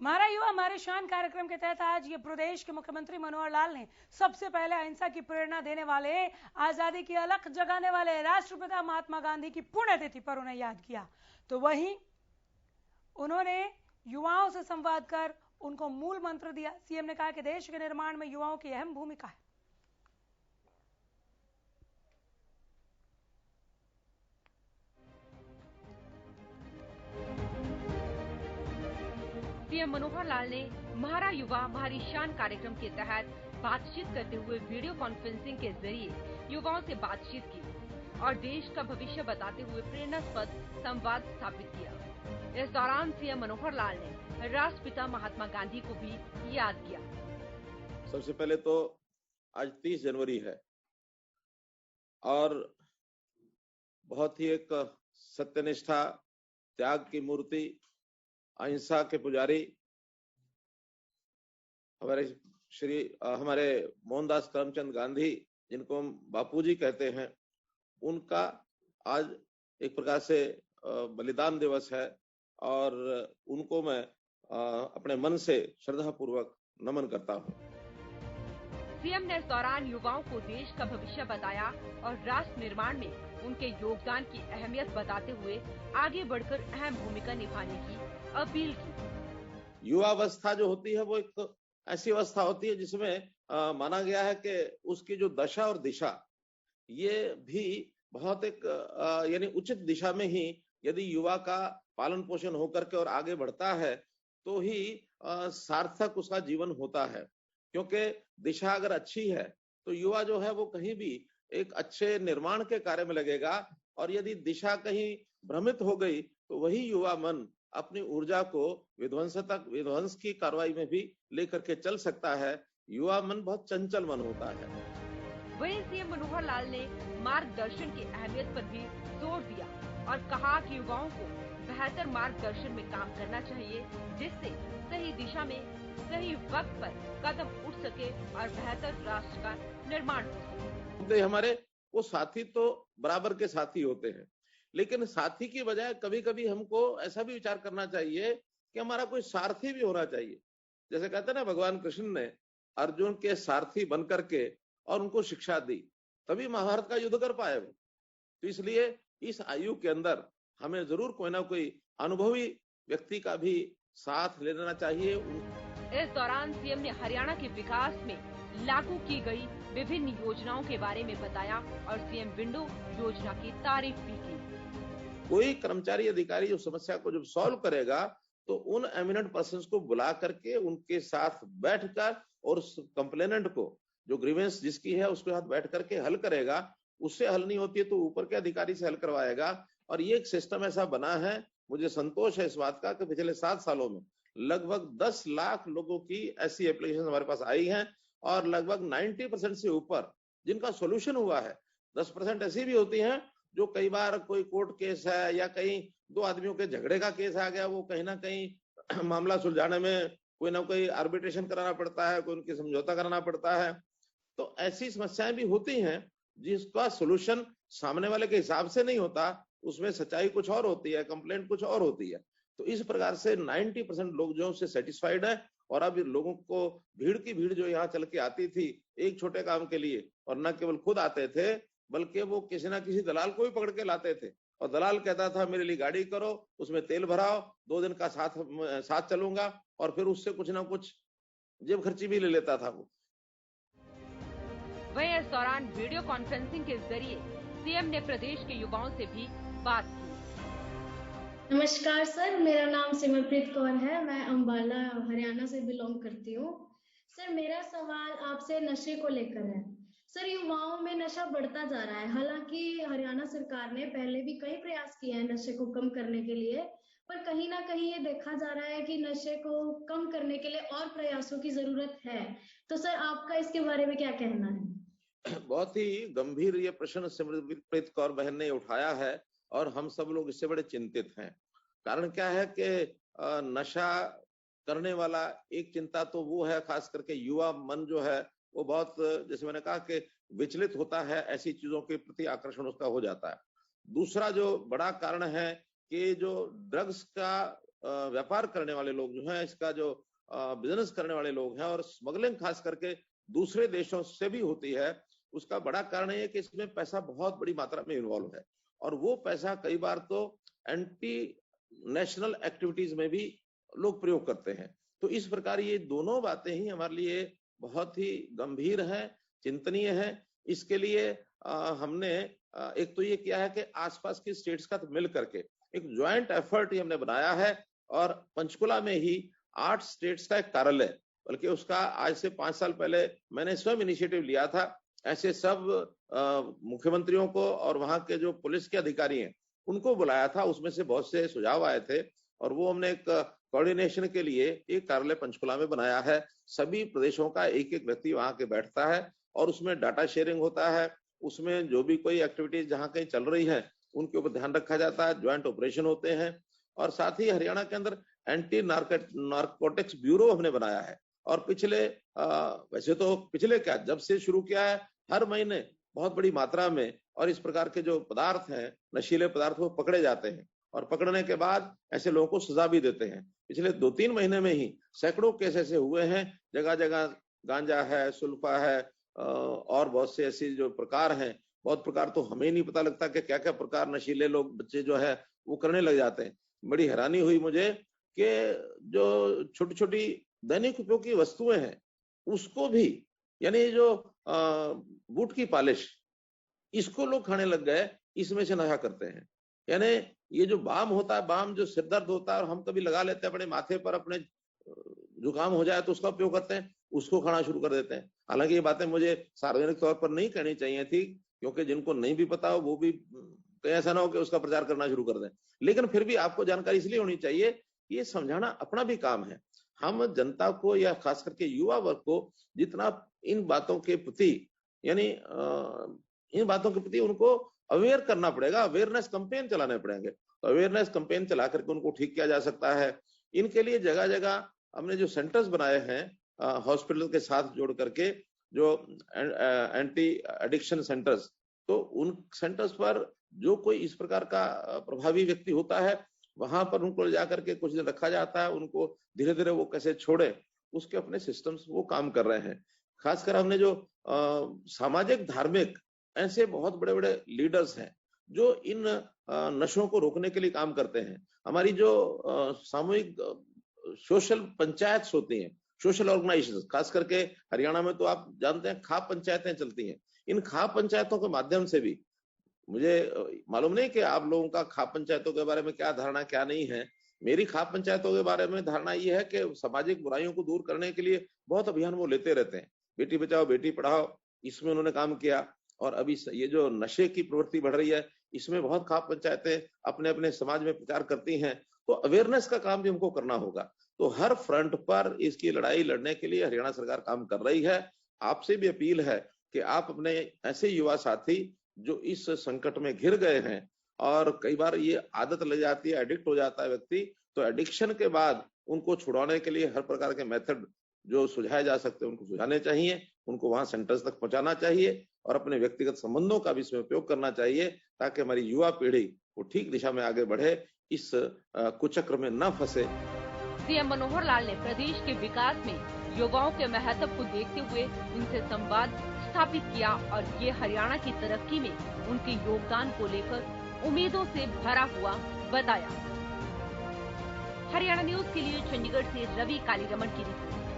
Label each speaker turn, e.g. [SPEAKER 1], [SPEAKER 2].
[SPEAKER 1] हमारा युवा हमारे शान कार्यक्रम के तहत आज ये प्रदेश के मुख्यमंत्री मनोहर लाल ने सबसे पहले अहिंसा की प्रेरणा देने वाले, आजादी की अलख जगाने वाले राष्ट्रपिता महात्मा गांधी की पुण्यतिथि पर उन्हें याद किया। तो वहीं उन्होंने युवाओं से संवाद कर उनको मूल मंत्र दिया। सीएम ने कहा कि देश के निर्माण में युवाओं की अहम भूमिका है।
[SPEAKER 2] सीएम मनोहर लाल ने हमारा युवा हमारी शान कार्यक्रम के तहत बातचीत करते हुए वीडियो कॉन्फ्रेंसिंग के जरिए युवाओं से बातचीत की और देश का भविष्य बताते हुए प्रेरणास्पद संवाद स्थापित किया। इस दौरान सीएम मनोहर लाल ने राष्ट्रपिता महात्मा गांधी को भी याद किया।
[SPEAKER 3] सबसे पहले तो आज 30 जनवरी है और बहुत ही एक सत्यनिष्ठा, त्याग की मूर्ति, अहिंसा के पुजारी हमारे मोहनदास करमचंद गांधी, जिनको हम बापूजी कहते हैं, उनका आज एक प्रकार से बलिदान दिवस है और उनको मैं अपने मन से श्रद्धापूर्वक नमन करता हूँ।
[SPEAKER 2] सीएम ने इस दौरान युवाओं को देश का भविष्य बताया और राष्ट्र निर्माण में उनके योगदान की अहमियत बताते हुए आगे बढ़कर अहम भूमिका निभाने की अपील की।
[SPEAKER 3] युवा अवस्था जो होती है वो एक ऐसी अवस्था होती है जिसमें माना गया है कि उसकी जो दशा और दिशा ये भी बहुत एक यानी उचित दिशा में ही यदि युवा का पालन पोषण होकर के और आगे बढ़ता है तो ही सार्थक उसका जीवन होता है। क्योंकि दिशा अगर अच्छी है तो युवा जो है वो कहीं भी एक अच्छे निर्माण के कार्य में लगेगा और यदि दिशा कहीं भ्रमित हो गई तो वही युवा मन अपनी ऊर्जा को विध्वंस की कार्रवाई में भी लेकर के चल सकता है। युवा मन बहुत चंचल मन होता है।
[SPEAKER 2] वहीं सीएम मनोहर लाल ने मार्गदर्शन की अहमियत पर भी जोर दिया और कहा कि युवाओं को बेहतर मार्गदर्शन में काम करना चाहिए जिससे सही दिशा में सही वक्त पर कदम उठ सके और बेहतर राष्ट्र का निर्माण हो सके।
[SPEAKER 3] हमारे वो साथी तो बराबर के साथी होते हैं, लेकिन साथी की बजाय कभी कभी हमको ऐसा भी विचार करना चाहिए कि हमारा कोई सारथी भी होना चाहिए। जैसे कहते हैं ना, भगवान कृष्ण ने अर्जुन के सारथी बन करके और उनको शिक्षा दी, तभी महाभारत का युद्ध कर पाए वो। तो इसलिए इस आयु के अंदर हमें जरूर कोई ना कोई अनुभवी व्यक्ति का भी साथ ले लेना चाहिए।
[SPEAKER 2] इस दौरान सीएम ने हरियाणा के विकास में लागू की गई विभिन्न योजनाओं के बारे में बताया और सीएम विंडो योजना की तारीफ भी की।
[SPEAKER 3] कोई कर्मचारी अधिकारी जो समस्या को जब सॉल्व करेगा तो उन एमिनेंट पर्संस को बुला करके उनके साथ बैठकर और उस कंप्लेनेंट को जो ग्रीवेंस जिसकी है उसके साथ बैठ करके हल करेगा। उससे हल नहीं होती है तो ऊपर के अधिकारी से हल करवाएगा। और ये एक सिस्टम ऐसा बना है, मुझे संतोष है इस बात का कि पिछले 7 सालों में लगभग 10 लाख लोगों की ऐसी एप्लीकेशन हमारे पास आई हैं और लगभग 90% से ऊपर जिनका सोल्यूशन हुआ है। 10% ऐसी भी होती हैं जो कई बार कोई कोर्ट केस है या कहीं 2 आदमियों के झगड़े का केस आ गया, वो कहीं ना कहीं मामला सुलझाने में कोई ना कोई आर्बिट्रेशन कराना पड़ता है, कोई उनकी समझौता कराना पड़ता है। तो ऐसी समस्याएं भी होती हैं जिसका सोल्यूशन सामने वाले के हिसाब से नहीं होता, उसमें सच्चाई कुछ और होती है, कंप्लेंट कुछ और होती है। तो इस प्रकार से 90% लोग जो उससे सेटिस्फाइड है और अब लोगों को भीड़ की भीड़ जो यहाँ चल के आती थी एक छोटे काम के लिए, और न केवल खुद आते थे बल्कि वो किसी ना किसी दलाल को भी पकड़ के लाते थे और दलाल कहता था मेरे लिए गाड़ी करो, उसमें तेल भराओ, 2 दिन का साथ चलूंगा और फिर उससे कुछ ना कुछ जेब खर्ची भी ले लेता था वो।
[SPEAKER 2] वहीं इस दौरान वीडियो कॉन्फ्रेंसिंग के जरिए सीएम ने प्रदेश के युवाओं से भी बात की।
[SPEAKER 4] नमस्कार सर, मेरा नाम सिमरप्रीत कौर है। मैं अंबाला हरियाणा से बिलोंग करती हूँ। सर, मेरा सवाल आपसे नशे को लेकर है। सर, युवाओं में नशा बढ़ता जा रहा है। हालांकि हरियाणा सरकार ने पहले भी कई प्रयास किए हैं नशे को कम करने के लिए, पर कहीं ना कहीं ये देखा जा रहा है कि नशे को कम करने के लिए और प्रयासों की जरूरत है। तो सर, आपका इसके बारे में क्या कहना है?
[SPEAKER 3] बहुत ही गंभीर ये प्रश्न सिमरप्रीत कौर बहन ने उठाया है और हम सब लोग इससे बड़े चिंतित हैं। कारण क्या है कि नशा करने वाला एक चिंता तो वो है, खास करके युवा मन जो है वो बहुत, जैसे मैंने कहा कि विचलित होता है, ऐसी चीजों के प्रति आकर्षण उसका हो जाता है। दूसरा जो बड़ा कारण है कि जो ड्रग्स का व्यापार करने वाले लोग जो हैं, इसका जो बिजनेस करने वाले लोग हैं, और स्मगलिंग खास करके दूसरे देशों से भी होती है, उसका बड़ा कारण ये है कि इसमें पैसा बहुत बड़ी मात्रा में इन्वॉल्व है, और वो पैसा कई बार तो एंटी नेशनल एक्टिविटीज में भी लोग प्रयोग करते हैं। तो इस प्रकार ये दोनों बातें ही हमारे लिए बहुत ही गंभीर हैं, चिंतनीय हैं। इसके लिए हमने एक तो ये किया है कि आसपास की स्टेट्स का मिल करके एक ज्वाइंट एफर्ट हमने बनाया है, और पंचकुला में ही 8 स्टेट्स का एक कार्यालय, बल्कि उसका आज से 5 साल पहले मैंने स्वयं इनिशिएटिव लिया था। ऐसे सब मुख्यमंत्रियों को और वहां के जो पुलिस के अधिकारी हैं उनको बुलाया था, उसमें से बहुत से सुझाव आए थे, और वो हमने एक कोऑर्डिनेशन के लिए एक कार्यालय पंचकुला में बनाया है। सभी प्रदेशों का एक एक व्यक्ति वहां के बैठता है, और उसमें डाटा शेयरिंग होता है, उसमें जो भी कोई एक्टिविटीज जहां कहीं चल रही है उनके ऊपर ध्यान रखा जाता है, ज्वाइंट ऑपरेशन होते हैं। और साथ ही हरियाणा के अंदर एंटी नार्कोटिक्स ब्यूरो हमने बनाया है, और पिछले वैसे तो पिछले क्या, जब से शुरू किया है, हर महीने बहुत बड़ी मात्रा में और इस प्रकार के जो पदार्थ हैं, नशीले पदार्थ, वो पकड़े जाते हैं, और पकड़ने के बाद ऐसे लोगों को सजा भी देते हैं। पिछले 2-3 महीने में ही सैकड़ों केस ऐसे हुए हैं, जगह जगह गांजा है, सुल्फा है, और बहुत से ऐसे जो प्रकार हैं, बहुत प्रकार तो हमें नहीं पता लगता कि क्या क्या प्रकार नशीले लोग, बच्चे जो है वो करने लग जाते हैं। बड़ी हैरानी हुई मुझे कि जो छोटी छोटी दैनिक उपयोग की वस्तुएं हैं उसको भी, यानी जो बूट की पॉलिश, इसको लोग खाने लग गए, इसमें से नशा करते हैं। यानी ये जो बाम होता है, बाम जो सिर दर्द होता है और हम कभी लगा लेते हैं अपने माथे पर, अपने जुकाम हो जाए तो उसका उपयोग करते हैं, उसको खाना शुरू कर देते हैं। हालांकि ये बातें मुझे सार्वजनिक तौर पर नहीं कहनी चाहिए थी, क्योंकि जिनको नहीं भी पता हो वो भी कहीं ऐसा ना हो कि उसका प्रचार करना शुरू कर दें, लेकिन फिर भी आपको जानकारी इसलिए होनी चाहिए, ये समझाना अपना भी काम है। हम जनता को या खास करके युवा वर्ग को जितना इन बातों के प्रति, यानी इन बातों के प्रति उनको अवेयर करना पड़ेगा, अवेयरनेस कैंपेन चलाने पड़ेंगे। तो अवेयरनेस कैंपेन चला करके उनको ठीक किया जा सकता है। इनके लिए जगह जगह हमने जो सेंटर्स बनाए हैं हॉस्पिटल के साथ जोड़ करके, जो एंटी एडिक्शन सेंटर्स, तो उन सेंटर्स पर जो कोई इस प्रकार का प्रभावी व्यक्ति होता है, वहां पर उनको ले जाकर के कुछ दिन रखा जाता है, उनको धीरे धीरे वो कैसे छोड़े, उसके अपने सिस्टम्स वो काम कर रहे हैं। खासकर हमने जो सामाजिक धार्मिक ऐसे बहुत बड़े बड़े लीडर्स हैं जो इन नशों को रोकने के लिए काम करते हैं। हमारी जो सामूहिक सोशल पंचायत होती हैं, सोशल ऑर्गेनाइजेशन, खास करके हरियाणा में तो आप जानते हैं खाप पंचायतें चलती हैं। इन खाप पंचायतों के माध्यम से भी, मुझे मालूम नहीं कि आप लोगों का खाप पंचायतों के बारे में क्या धारणा क्या नहीं है, मेरी खाप पंचायतों के बारे में धारणा ये है कि सामाजिक बुराइयों को दूर करने के लिए बहुत अभियान वो लेते रहते हैं। बेटी बचाओ बेटी पढ़ाओ, इसमें उन्होंने काम किया, और अभी ये जो नशे की प्रवृत्ति बढ़ रही है, इसमें बहुत खाप पंचायतें अपने अपने समाज में प्रचार करती हैं। तो अवेयरनेस का काम भी हमको करना होगा। तो हर फ्रंट पर इसकी लड़ाई लड़ने के लिए हरियाणा सरकार काम कर रही है। आपसे भी अपील है कि आप अपने ऐसे युवा साथी जो इस संकट में घिर गए हैं, और कई बार ये आदत लग जाती है, एडिक्ट हो जाता है व्यक्ति, तो एडिक्शन के बाद उनको छुड़ाने के लिए हर प्रकार के मेथड जो सुझाए जा सकते हैं उनको सुझाने चाहिए, उनको वहां सेंटर्स तक पहुंचाना चाहिए, और अपने व्यक्तिगत संबंधों का भी इसमें उपयोग करना चाहिए, ताकि हमारी युवा पीढ़ी वो ठीक दिशा में आगे बढ़े, इस कुचक्र में न फंसे।
[SPEAKER 2] सीएम मनोहर लाल ने प्रदेश के विकास में युवाओं के महत्व को देखते हुए उनसे संवाद स्थापित किया, और ये हरियाणा की तरक्की में उनके योगदान को लेकर उम्मीदों से भरा हुआ बताया। हरियाणा न्यूज के लिए चंडीगढ़ से रवि कालीरमन की रिपोर्ट।